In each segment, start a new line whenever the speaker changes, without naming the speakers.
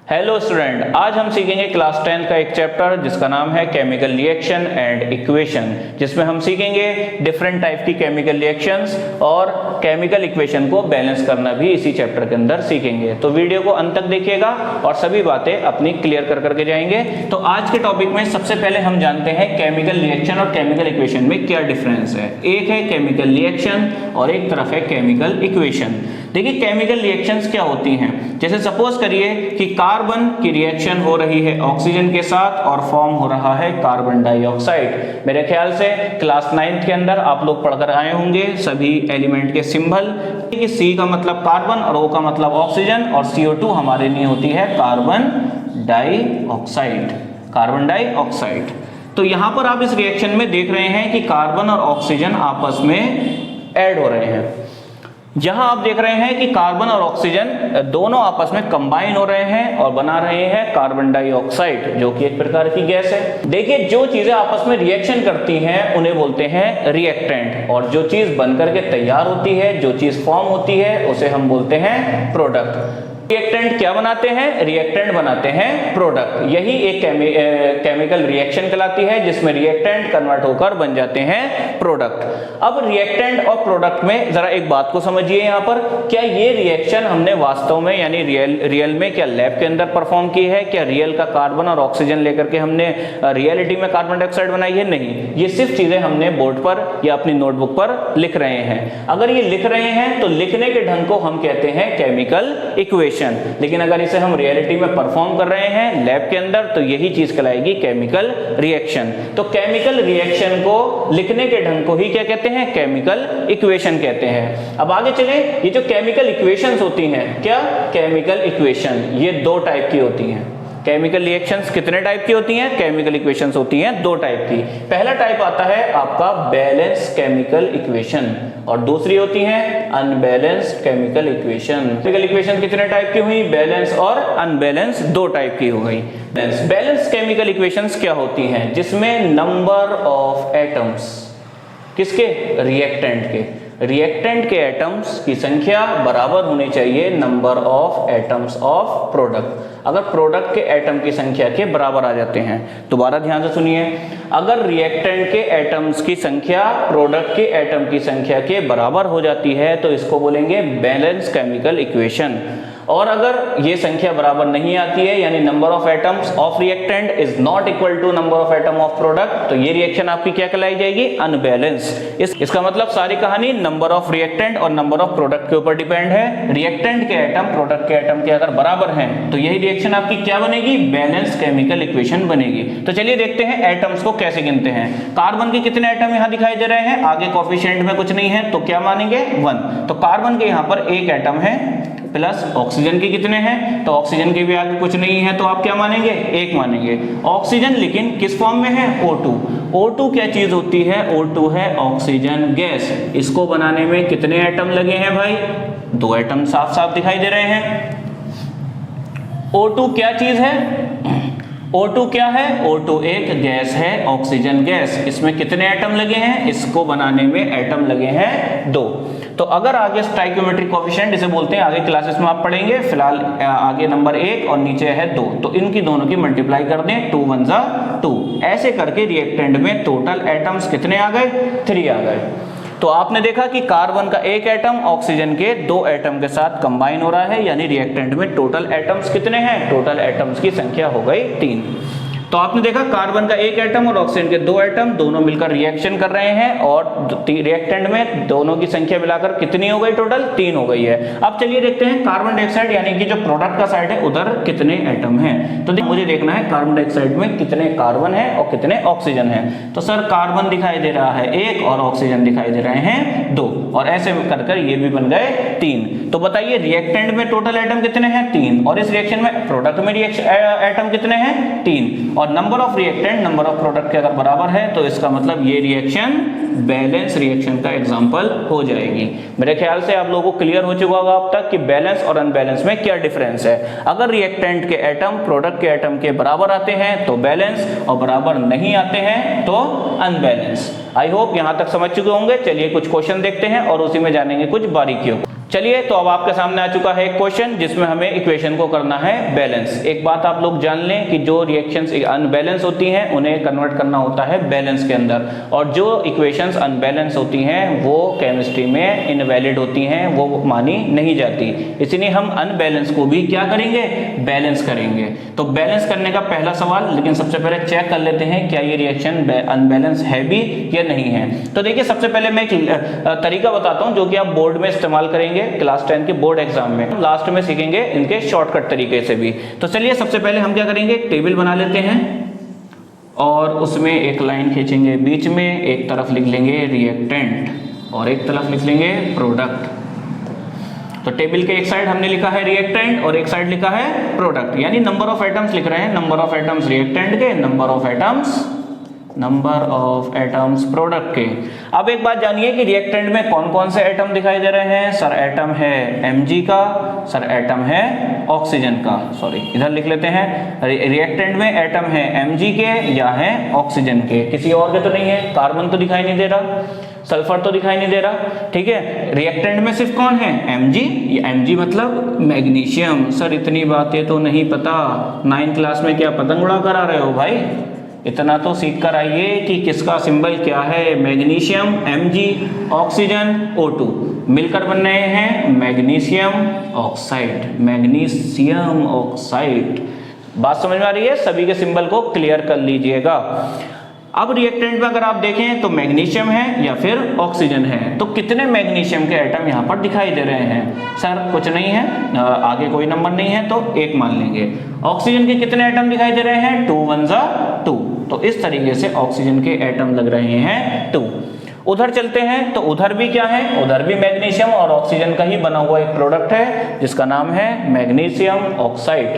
Hello student, आज हम सीखेंगे क्लास 10 का एक चैप्टर जिसका नाम है केमिकल रिएक्शन एंड इक्वेशन, जिसमें हम सीखेंगे डिफरेंट टाइप की केमिकल रिएक्शंस और केमिकल इक्वेशन को बैलेंस करना भी इसी चैप्टर के अंदर सीखेंगे। तो वीडियो को अंत तक देखिएगा और सभी बातें अपनी क्लियर कर करके जाएंगे। तो आज के टॉपिक में सबसे पहले हम जानते हैं केमिकल रिएक्शन और केमिकल इक्वेशन में क्या डिफरेंस है। एक है केमिकल रिएक्शन और एक तरफ है केमिकल इक्वेशन। देखिए केमिकल रिएक्शंस क्या होती हैं, जैसे सपोज करिए कि कार्बन की रिएक्शन हो रही है ऑक्सीजन के साथ और फॉर्म हो रहा है कार्बन डाइऑक्साइड। मेरे ख्याल से क्लास 9th के अंदर आप लोग पढ़कर आए होंगे सभी एलिमेंट के सिंबल कि C का मतलब कार्बन और O का मतलब ऑक्सीजन और CO2 हमारे लिए होती है कार्बन डाइऑक्साइड। Carbon dioxide. तो यहां पर आप इस रिएक्शन में देख रहे हैं कि कार्बन और ऑक्सीजन आपस में ऐड हो रहे हैं। यहां आप देख रहे हैं कि कार्बन और ऑक्सीजन दोनों आपस में कंबाइन हो रहे हैं और बना रहे हैं कार्बन डाइऑक्साइड, जो कि एक प्रकार की गैस है। देखिए जो चीजें आपस में रिएक्शन करती हैं उन्हें बोलते हैं रिएक्टेंट, और जो चीज बनकर के तैयार होती है, जो चीज फॉर्म होती है, उसे हम बोलते हैं प्रोडक्ट। रिएक्टेंट क्या बनाते हैं? रिएक्टेंट बनाते हैं प्रोडक्ट। यही एक केमिकल रिएक्शन कहलाती है जिसमें रिएक्टेंट कन्वर्ट होकर बन जाते हैं प्रोडक्ट। अब रिएक्टेंट और प्रोडक्ट में जरा एक बात को समझिए, यहाँ पर क्या ये रिएक्शन हमने वास्तव में यानी रियल में क्या लैब के अंदर परफॉर्म की है? क्या रियल का कार्बन और ऑक्सीजन लेकर के हमने रियलिटी में कार्बन डाइऑक्साइड बनाई है? नहीं, ये सिर्फ चीजें हमने बोर्ड पर या अपनी नोटबुक पर लिख रहे हैं। अगर ये लिख रहे हैं तो लिखने के ढंग को हम कहते हैं केमिकल इक्वेशन, लेकिन अगर इसे हम रियलिटी में परफॉर्म कर रहे हैं लैब के अंदर तो यही चीज कहलाएगी केमिकल रिएक्शन। तो केमिकल रिएक्शन को लिखने के ढंग को ही क्या कहते हैं? केमिकल इक्वेशन कहते हैं। अब आगे चलें, ये जो केमिकल इक्वेशंस होती हैं, क्या केमिकल इक्वेशन ये दो टाइप की होती हैं। केमिकल रिएक्शंस कितने टाइप की होती हैं? केमिकल इक्वेशंस होती हैं दो टाइप की। पहला टाइप आता है आपका बैलेंस केमिकल इक्वेशन और दूसरी होती है unbalanced chemical equation. Chemical equation कितने टाइप की हुई? बैलेंस और अनबैलेंस दो टाइप की हो गई। बैलेंस केमिकल इक्वेशंस क्या होती हैं? जिसमें नंबर ऑफ एटम्स किसके? रिएक्टेंट के। रिएक्टेंट के एटम्स की संख्या बराबर होनी चाहिए number of atoms of product. अगर प्रोडक्ट के एटम की संख्या के बराबर आ जाते हैं, दोबारा ध्यान से सुनिए, अगर रिएक्टेंट के एटम्स की संख्या प्रोडक्ट के एटम की संख्या के बराबर हो जाती है तो इसको बोलेंगे बैलेंस केमिकल इक्वेशन। और अगर ये संख्या बराबर नहीं आती है यानी number of atoms of reactant is not equal to number of atom of product, तो ये रिएक्शन आपकी क्या कहलाई जाएगी? अनबैलेंस। इसका मतलब सारी कहानी नंबर ऑफ रिएक्टेंट और नंबर ऑफ प्रोडक्ट के ऊपर डिपेंड है। रिएक्टेंट के एटम प्रोडक्ट के एटम के अगर बराबर हैं तो यही रिएक्शन आपकी क्या बनेगी? बैलेंस केमिकल इक्वेशन बनेगी। तो चलिए देखते हैं एटम्स को कैसे गिनते हैं। कार्बन के कितने एटम यहाँ दिखाई दे रहे हैं? आगे कोएफिशिएंट में कुछ नहीं है तो क्या मानेंगे? 1। तो कार्बन के यहाँ पर एक एटम है, प्लस ऑक्सीजन के कितने हैं? तो ऑक्सीजन के भी आगे कुछ नहीं है तो आप क्या मानेंगे? एक मानेंगे। ऑक्सीजन लेकिन किस फॉर्म में है? O2। O2 क्या चीज होती है? O2 है ऑक्सीजन गैस। इसको बनाने में कितने एटम लगे हैं भाई? 2 एटम साफ साफ दिखाई दे रहे हैं। O2 क्या चीज है? O2 क्या है? O2 एक गैस है, ऑक्सीजन गैस। इसमें कितने एटम लगे हैं? इसको बनाने में एटम लगे हैं 2। तो अगर आगे स्टोइकियोमेट्रिक कोएफिशिएंट इसे बोलते हैं, आगे क्लासेस में आप पढ़ेंगे, फिलहाल आगे नंबर 1 और नीचे है 2, तो इनकी दोनों की मल्टीप्लाई कर दें, 2 1 जा 2। ऐसे करके रिएक्टेंट में टोटल एटम्स कितने आ गए? 3 आ गए। तो आपने देखा कि कार्बन का एक एटम ऑक्सीजन के 2 एटम के साथ कंबाइन हो रहा है, यानी रिएक्टेंट में टोटल एटम्स कितने हैं? टोटल एटम्स की संख्या हो गई 3। तो आपने देखा कार्बन का एक एटम और ऑक्सीजन के 2 एटम दोनों मिलकर रिएक्शन कर रहे हैं और रिएक्टेंट में दोनों की संख्या मिलाकर कितनी हो गई? टोटल 3 हो गई है। अब चलिए देखते हैं कार्बन डाइऑक्साइड यानी कि जो प्रोडक्ट का साइड है उधर कितने एटम हैं। तो मुझे देखना है कार्बन डाइऑक्साइड में कितने कार्बन है और कितने ऑक्सीजन है। तो सर कार्बन दिखाई दे रहा है 1 और ऑक्सीजन दिखाई दे रहे हैं 2, और ऐसे कर ये भी बन गए 3। तो बताइए रिएक्टेंट में टोटल एटम कितने हैं? 3, और इस रिएक्शन में प्रोडक्ट में एटम कितने हैं? 3, और number of reactant number of product के अगर बराबर है तो इसका मतलब ये रिएक्शन बैलेंस रिएक्शन का एग्जांपल हो जाएगी। मेरे ख्याल से आप लोगों को क्लियर हो चुका होगा अब तक कि बैलेंस और अनबैलेंस में क्या डिफरेंस है। अगर रिएक्टेंट के एटम प्रोडक्ट के एटम के बराबर आते हैं तो बैलेंस, और बराबर नहीं आते हैं तो अनबैलेंस। आई होप यहां तक समझ चुके होंगे। चलिए कुछ क्वेश्चन देखते हैं और उसी में जानेंगे कुछ बारीकियों को। चलिए, तो अब आपके सामने आ चुका है एक क्वेश्चन जिसमें हमें इक्वेशन को करना है बैलेंस। एक बात आप लोग जान लें कि जो रिएक्शंस अनबैलेंस होती हैं उन्हें कन्वर्ट करना होता है बैलेंस के अंदर, और जो इक्वेशंस अनबैलेंस होती हैं वो केमिस्ट्री में इनवैलिड होती हैं, वो मानी नहीं जाती। इसलिए हम अनबैलेंस को भी क्या करेंगे, बैलेंस करेंगे। तो बैलेंस करने का पहला सवाल, लेकिन सबसे पहले चेक कर लेते हैं क्या ये रिएक्शन अनबैलेंस है भी या नहीं है। तो देखिए, सबसे पहले मैं एक तरीका बताता हूं जो कि आप बोर्ड में इस्तेमाल करेंगे क्लास 10 के बोर्ड एग्जाम में। लास्ट में सीखेंगे इनके शॉर्टकट तरीके से भी। तो चलिए, सबसे पहले हम क्या करेंगे, एक टेबल बना लेते हैं और उसमें एक लाइन खींचेंगे बीच में, एक तरफ लिख लेंगे रिएक्टेंट और एक तरफ लिख लेंगे प्रोडक्ट। तो टेबल के एक साइड हमने लिखा है रिएक्टेंट और एक साइड लिखा है प्रोडक्ट, यानी नंबर ऑफ एटम्स लिख रहे हैं, नंबर ऑफ एटम्स रिएक्टेंट के, नंबर ऑफ एटम्स प्रोडक्ट के। अब एक बात जानिए कि रिएक्टेंट में कौन कौन से एटम दिखाई दे रहे हैं। सर एटम है Mg का, सर एटम है ऑक्सीजन का, सॉरी इधर लिख लेते हैं, रिएक्टेंट में एटम है Mg के या है ऑक्सीजन के, किसी और के तो नहीं है। कार्बन तो दिखाई नहीं दे रहा, सल्फर तो दिखाई नहीं दे रहा, ठीक है। रिएक्टेंट में सिर्फ कौन है, Mg। ये Mg मतलब मैग्नीशियम। सर इतनी बातें तो नहीं पता, 9th क्लास में क्या पतंग उड़ा कर आ रहे हो भाई, इतना तो सीख कर आइए कि किसका सिंबल क्या है, मैग्नीशियम Mg, ऑक्सीजन O2, मिलकर बन रहे हैं मैग्नीशियम ऑक्साइड, मैग्नीशियम ऑक्साइड। बात समझ में आ रही है, सभी के सिंबल को क्लियर कर लीजिएगा। अब रिएक्टेंट में अगर आप देखें तो मैग्नीशियम है या फिर ऑक्सीजन है, तो कितने मैग्नीशियम के एटम यहाँ पर दिखाई दे रहे हैं। सर कुछ नहीं है, आगे कोई नंबर नहीं है तो 1 मान लेंगे। ऑक्सीजन के कितने एटम दिखाई दे रहे हैं, 2 1 जा 2, तो इस तरीके से ऑक्सीजन के एटम लग रहे हैं 2। उधर चलते हैं तो उधर भी क्या है, उधर भी मैग्नीशियम और ऑक्सीजन का ही बना हुआ एक प्रोडक्ट है जिसका नाम है मैग्नीशियम ऑक्साइड।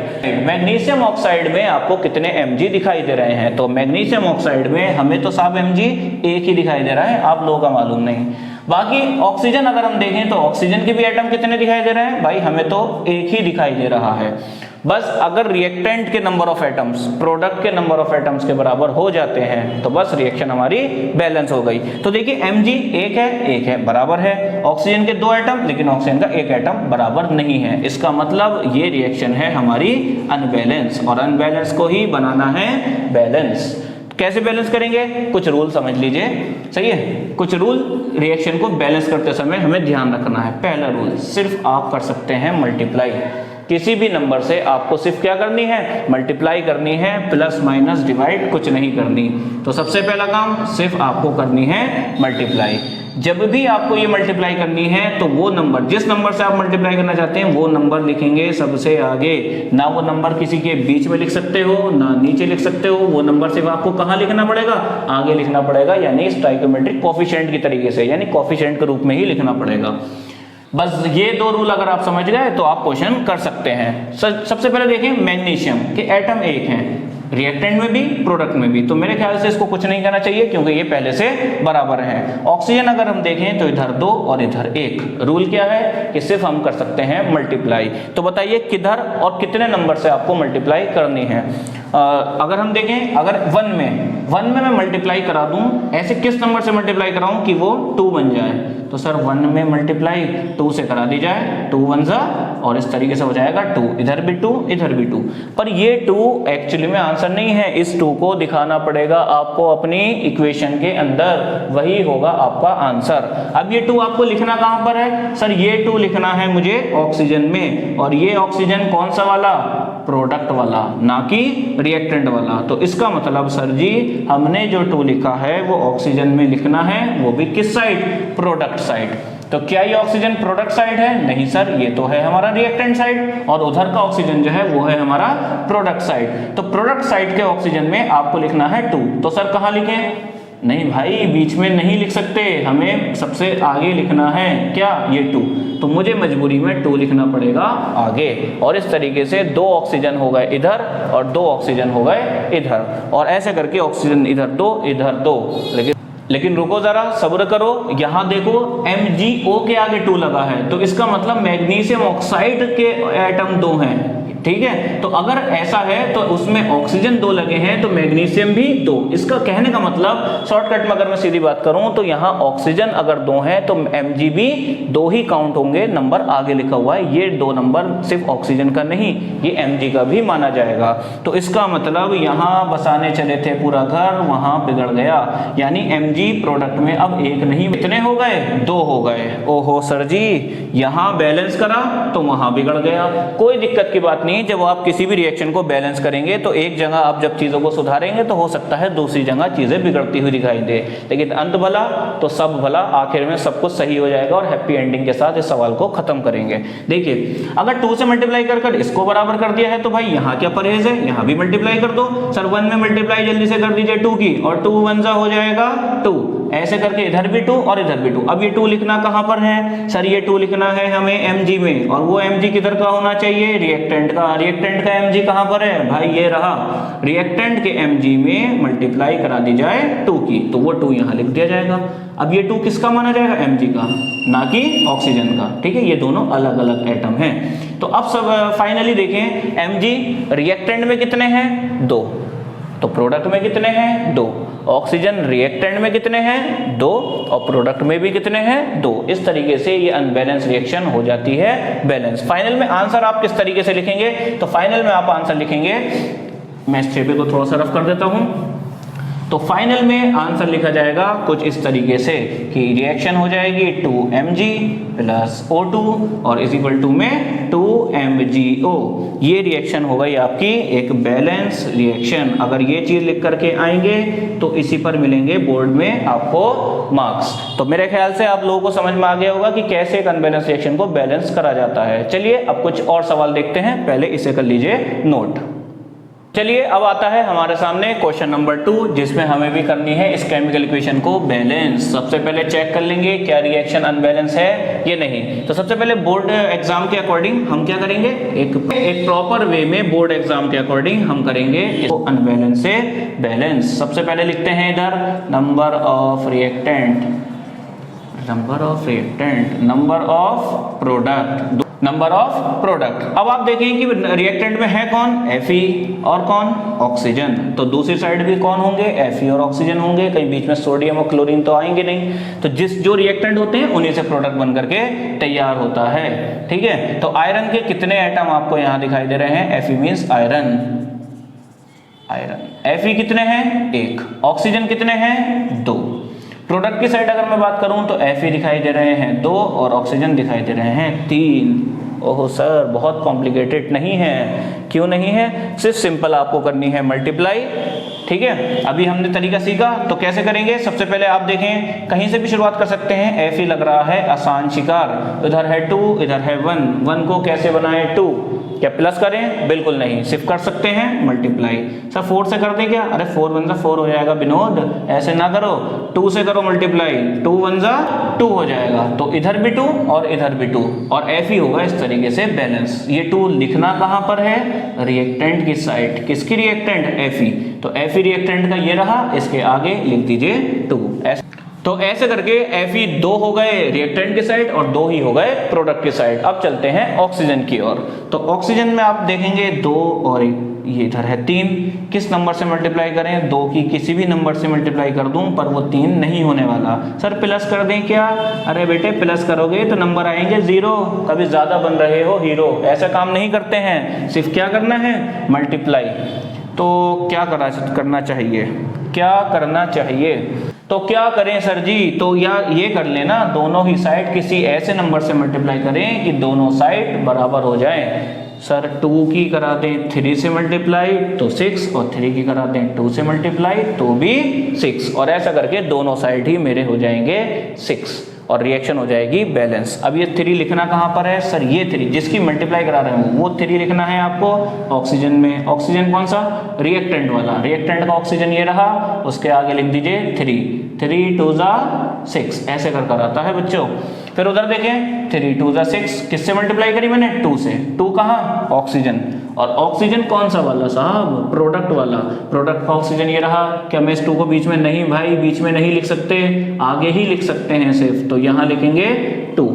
मैग्नीशियम ऑक्साइड में आपको कितने Mg दिखाई दे रहे हैं, तो मैग्नीशियम ऑक्साइड में हमें तो साहब Mg एक ही दिखाई दे रहा है, आप लोगों का मालूम नहीं। बाकी ऑक्सीजन अगर हम देखें तो ऑक्सीजन के भी एटम कितने दिखाई दे रहे हैं, भाई हमें तो एक ही दिखाई दे रहा है। बस अगर रिएक्टेंट के नंबर ऑफ एटम्स प्रोडक्ट के नंबर ऑफ एटम्स के बराबर हो जाते हैं तो बस रिएक्शन हमारी बैलेंस हो गई। तो देखिए Mg एक है बराबर है, ऑक्सीजन के 2 एटम लेकिन ऑक्सीजन का 1 एटम बराबर नहीं है, इसका मतलब ये रिएक्शन है हमारी अनबैलेंस, और अनबैलेंस को ही बनाना है बैलेंस। कैसे बैलेंस करेंगे, कुछ रूल समझ लीजिए, सही है। कुछ रूल रिएक्शन को बैलेंस करते समय हमें ध्यान रखना है। पहला रूल, सिर्फ आप कर सकते हैं मल्टीप्लाई, किसी भी नंबर से आपको सिर्फ क्या करनी है, मल्टीप्लाई करनी है, प्लस माइनस डिवाइड कुछ नहीं करनी। तो सबसे पहला काम सिर्फ आपको करनी है मल्टीप्लाई। जब भी आपको ये मल्टीप्लाई करनी है तो वो नंबर, जिस नंबर से आप मल्टीप्लाई करना चाहते हैं वो नंबर लिखेंगे सबसे आगे, ना वो नंबर किसी के बीच में लिख सकते हो ना नीचे लिख सकते हो, वो नंबर सिर्फ आपको कहाँ लिखना पड़ेगा, आगे लिखना पड़ेगा, यानी स्टोइकोमेट्रिक कोफिशिएंट की तरीके से, यानी कोफिशिएंट के रूप में ही लिखना पड़ेगा। बस ये 2 रूल अगर आप समझ गए तो आप क्वेश्चन कर सकते हैं। सबसे पहले देखें, मैग्नीशियम के एटम 1 हैं, रिएक्टेंट में भी प्रोडक्ट में भी, तो मेरे ख्याल से इसको कुछ नहीं करना चाहिए क्योंकि ये पहले से बराबर हैं। ऑक्सीजन अगर हम देखें तो इधर 2 और इधर 1। रूल क्या है कि सिर्फ हम कर सकते हैं मल्टीप्लाई। तो बताइए किधर और कितने नंबर से आपको मल्टीप्लाई करनी है। अगर हम देखें, अगर 1 में मैं मल्टीप्लाई करा दूं, ऐसे किस नंबर से मल्टीप्लाई कराऊं कि वो 2 बन जाए, तो सर 1 में मल्टीप्लाई 2 से करा दी जाए, 2 1 जा, और इस तरीके से हो जाएगा 2, इधर भी 2 इधर भी 2। पर ये 2 एक्चुअली में आंसर नहीं है, इस 2 को दिखाना पड़ेगा आपको अपनी इक्वेशन के अंदर, वही होगा आपका आंसर। अब ये 2 आपको लिखना कहां पर है, सर ये 2 लिखना है मुझे ऑक्सीजन में, और ये ऑक्सीजन कौन सा वाला, प्रोडक्ट वाला, ना कि रिएक्टेंट वाला। तो इसका मतलब सर जी हमने जो 2 लिखा है वो ऑक्सीजन में लिखना है, वो भी किस साइड, प्रोडक्ट साइड। तो क्या ये ऑक्सीजन प्रोडक्ट साइड है, नहीं सर, ये तो है हमारा रिएक्टेंट साइड, और उधर का ऑक्सीजन जो है वो है हमारा प्रोडक्ट साइड। तो प्रोडक्ट साइड के ऑक्सीजन में आपको लिखना है 2, तो सर कहां लिखें, नहीं भाई बीच में नहीं लिख सकते, हमें सबसे आगे लिखना है क्या, ये 2, तो मुझे मजबूरी में 2 लिखना पड़ेगा आगे। और इस तरीके से 2 ऑक्सीजन हो गए इधर और 2 ऑक्सीजन हो गए इधर, और ऐसे करके ऑक्सीजन इधर 2 इधर 2। लेकिन रुको जरा, सब्र करो, यहां देखो MgO के आगे 2 लगा है, तो इसका मतलब मैग्नीशियम ऑक्साइड के एटम 2 हैं, ठीक है। तो अगर ऐसा है तो उसमें ऑक्सीजन 2 लगे हैं तो मैग्नीशियम भी 2। इसका कहने का मतलब शॉर्टकट में अगर मैं सीधी बात करूं तो यहाँ ऑक्सीजन अगर 2 है तो Mg भी 2 ही काउंट होंगे, नंबर आगे लिखा हुआ है, ये 2 नंबर सिर्फ ऑक्सीजन का नहीं, ये Mg का भी माना जाएगा। तो इसका मतलब यहाँ बसाने चले थे पूरा घर, वहां बिगड़ गया, यानी Mg प्रोडक्ट में अब 1 नहीं, कितने हो गए, 2 हो गए। ओहो सर जी, यहाँ बैलेंस करा तो वहां बिगड़ गया। कोई दिक्कत की बात नहीं, जब आप किसी भी रिएक्शन को बैलेंस करेंगे तो एक जगह आप जब चीजों को सुधारेंगे तो हो सकता है दूसरी जगह चीजें बिगड़ती हुई दिखाई दे, लेकिन अंत भला तो सब भला, आखिर में सब कुछ सही हो जाएगा और हैप्पी एंडिंग के साथ इस सवाल को खत्म करेंगे। देखिए अगर 2 से मल्टीप्लाई कर इसको बराबर कर दिया है तो भाई यहाँ क्या परहेज है, यहाँ भी मल्टीप्लाई कर दो। सर 1 में मल्टीप्लाई जल्दी से कर दीजिए 2 की, और 2 1 जा हो जाएगा 2, ऐसे करके इधर भी 2 और इधर भी 2। अब ये 2 लिखना कहां पर है सर, ये 2 लिखना है हमें Mg में, और वो Mg किधर का होना चाहिए, रिएक्टेंट का। रिएक्टेंट का Mg कहां पर है भाई, ये रहा, रिएक्टेंट के Mg में मल्टीप्लाई करा दी जाए 2 की, तो वो 2 यहां लिख दिया जाएगा। अब ये 2 किसका माना जाएगा, Mg का, ना कि ऑक्सीजन का, ठीक है, ये दोनों अलग अलग एटम हैं। तो अब सब फाइनली देखें, Mg रिएक्टेंट में कितने हैं, 2, तो प्रोडक्ट में कितने हैं, 2। ऑक्सीजन रिएक्टेंट में कितने हैं, 2, और प्रोडक्ट में भी कितने हैं, 2। इस तरीके से ये अनबैलेंस रिएक्शन हो जाती है बैलेंस। फाइनल में आंसर आप किस तरीके से लिखेंगे, तो फाइनल में आप आंसर लिखेंगे, मैं इस टेबल को थोड़ा सा रफ कर देता हूं। तो फाइनल में आंसर लिखा जाएगा कुछ इस तरीके से कि रिएक्शन हो जाएगी 2Mg प्लस O2 और इज इक्वल टू में 2MgO। ये रिएक्शन हो गई आपकी एक बैलेंस रिएक्शन। अगर ये चीज लिख करके आएंगे तो इसी पर मिलेंगे बोर्ड में आपको मार्क्स। तो मेरे ख्याल से आप लोगों को समझ में आ गया होगा कि कैसे एक अनबैलेंस रिएक्शन को बैलेंस करा जाता है। चलिए अब कुछ और सवाल देखते हैं, पहले इसे कर लीजिए नोट। चलिए अब आता है हमारे सामने क्वेश्चन नंबर 2, जिसमें हमें भी करनी है इस केमिकल इक्वेशन को बैलेंस। सबसे पहले चेक कर लेंगे क्या रिएक्शन अनबैलेंस है ये नहीं। तो सबसे पहले बोर्ड एग्जाम के अकॉर्डिंग हम क्या करेंगे, एक प्रॉपर वे में बोर्ड एग्जाम के अकॉर्डिंग हम करेंगे इसको अनबैलेंस से बैलेंस। सबसे पहले लिखते हैं इधर number of reactant, number of reactant, number of product, number of product. अब आप देखें कि रिएक्टेंट में है कौन, Fe और कौन, ऑक्सीजन। तो दूसरी साइड भी कौन होंगे, Fe और ऑक्सीजन होंगे, कहीं बीच में सोडियम और क्लोरीन तो आएंगे नहीं। तो जो रिएक्टेंट होते हैं उन्हीं से प्रोडक्ट बन करके तैयार होता है, ठीक है। तो आयरन के कितने एटम आपको यहाँ दिखाई दे रहे हैं, Fe means iron, iron. Fe कितने हैं, 1, ऑक्सीजन कितने हैं, 2। प्रोडक्ट की साइड अगर मैं बात करूं तो Fe दिखाई दे रहे हैं 2 और ऑक्सीजन दिखाई दे रहे हैं 3। ओहो सर बहुत कॉम्प्लिकेटेड नहीं है, क्यों नहीं है, सिर्फ सिंपल आपको करनी है मल्टीप्लाई, ठीक है। अभी हमने तरीका सीखा तो कैसे करेंगे। सबसे पहले आप देखें कहीं से भी शुरुआत कर सकते हैं। Fe लग रहा है आसान शिकार, इधर है 2 इधर है 1 को कैसे बनाए 2, क्या प्लस करें, बिल्कुल नहीं, सिर्फ कर सकते हैं मल्टीप्लाई। सर 4 से कर दें क्या, अरे 4 1 जा 4 हो जाएगा विनोद, ऐसे ना करो, 2 से करो मल्टीप्लाई, 2 1 जा 2 हो जाएगा। तो इधर भी 2 और इधर भी 2 और Fe होगा इस तरीके से बैलेंस। ये 2 लिखना कहां पर है, रिएक्टेंट की साइड, किसकी रिएक्टेंट, Fe। तो Fe रिएक्टेंट का ये रहा, इसके आगे लिख दीजिए 2। तो ऐसे करके Fe 2 हो गए रिएक्टेंट की साइड और 2 ही हो गए प्रोडक्ट की साइड। अब चलते हैं ऑक्सीजन की ओर। तो ऑक्सीजन में आप देखेंगे 2 और 1, ये इधर है 3। किस नंबर से मल्टीप्लाई करें, 2 की किसी भी नंबर से मल्टीप्लाई कर दूं पर वो 3 नहीं होने वाला। सर प्लस कर दें क्या, अरे बेटे प्लस करोगे तो नंबर आएंगे 0, कभी ज्यादा बन रहे हो हीरो, ऐसा काम नहीं करते हैं, सिर्फ क्या करना है मल्टीप्लाई। तो क्या करना चाहिए, क्या करना चाहिए, तो क्या करें सर जी, तो या ये कर लेना, दोनों ही साइड किसी ऐसे नंबर से मल्टीप्लाई करें कि दोनों साइड बराबर हो जाएं। सर 2 की करा दें 3 से मल्टीप्लाई तो 6, और 3 की करा दें 2 से मल्टीप्लाई तो भी 6, और ऐसा करके दोनों साइड ही मेरे हो जाएंगे 6 और रिएक्शन हो जाएगी बैलेंस। अब ये 3 लिखना कहाँ पर है, सर ये 3 जिसकी मल्टीप्लाई करा रहे हूँ वो 3 लिखना है आपको ऑक्सीजन में। ऑक्सीजन कौन सा, रिएक्टेंट वाला, रिएक्टेंट का ऑक्सीजन ये रहा, उसके आगे लिख दीजिए 3, 3 2 जा 6, ऐसे कर आता है बच्चों। फिर उधर देखें 3 2 जा 6, किससे मल्टीप्लाई करी मैंने, 2 से। 2 कहाँ, ऑक्सीजन, और ऑक्सीजन कौन सा वाला साहब, प्रोडक्ट वाला, प्रोडक्ट का ऑक्सीजन ये रहा। क्या मैं इस 2 को बीच में, नहीं भाई बीच में नहीं लिख सकते, आगे ही लिख सकते हैं सिर्फ, तो यहां लिखेंगे 2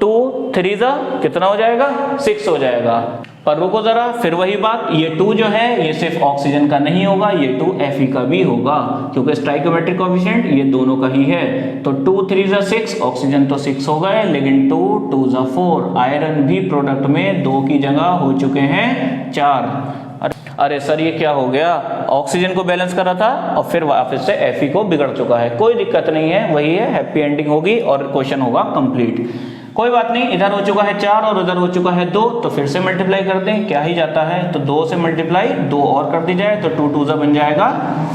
2 3 जा कितना हो जाएगा, 6 हो जाएगा। पर रुको जरा, फिर वही बात, ये 2 जो है ये सिर्फ ऑक्सीजन का नहीं होगा, ये 2 Fe का भी होगा, क्योंकि स्टाइकोमेट्रिक कोएफिशिएंट ये दोनों का ही है। तो 2 3 जा 6, ऑक्सीजन तो 6 हो गए, लेकिन 2 2 जा 4, आयरन भी प्रोडक्ट में 2 की जगह हो चुके हैं 4। अरे सर ये क्या हो गया, ऑक्सीजन को बैलेंस कर रहा था और फिर वापस से Fe को बिगड़ चुका है। कोई दिक्कत नहीं है, वही है, हैप्पी एंडिंग होगी और क्वेश्चन होगा कंप्लीट। कोई बात नहीं, इधर हो चुका है 4 और उधर हो चुका है 2, तो फिर से मल्टीप्लाई कर दें, क्या ही जाता है। तो 2 से मल्टीप्लाई 2 और कर दी जाए तो 2 2 जा बन जाएगा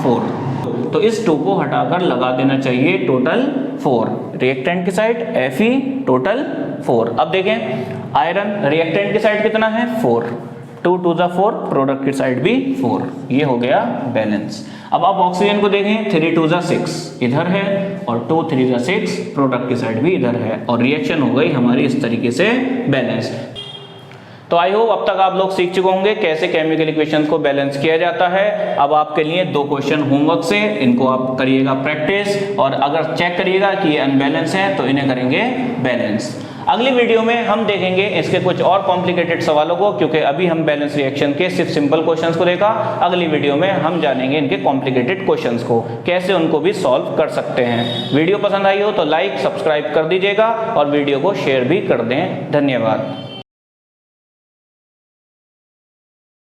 4। तो इस 2 को हटाकर लगा देना चाहिए टोटल 4। रिएक्टेंट की साइड Fe टोटल 4। अब देखें आयरन रिएक्टेंट की साइड कितना है 4, 2 2 जा 4, प्रोडक्ट की साइड भी 4, ये हो गया बैलेंस। अब आप ऑक्सीजन को देखें 3 2 जा 6 इधर है और 2 3 जा 6, प्रोडक्ट की साइड भी इधर है और रिएक्शन हो गई हमारी इस तरीके से बैलेंस। तो आई होप अब तक आप लोग सीख चुके होंगे कैसे केमिकल इक्वेशंस को बैलेंस किया जाता है। अब आपके लिए 2 क्वेश्चन होमवर्क से, इनको आप करिएगा प्रैक्टिस और अगर चेक करिएगा कि ये अनबैलेंस है तो इन्हें करेंगे बैलेंस। अगली वीडियो में हम देखेंगे इसके कुछ और कॉम्प्लिकेटेड सवालों को, क्योंकि अभी हम बैलेंस रिएक्शन के सिर्फ सिंपल क्वेश्चंस को देखा। अगली वीडियो में हम जानेंगे इनके कॉम्प्लिकेटेड क्वेश्चंस को, कैसे उनको भी सॉल्व कर सकते हैं। वीडियो पसंद आई हो तो लाइक सब्सक्राइब कर दीजिएगा और वीडियो को शेयर भी कर दें। धन्यवाद।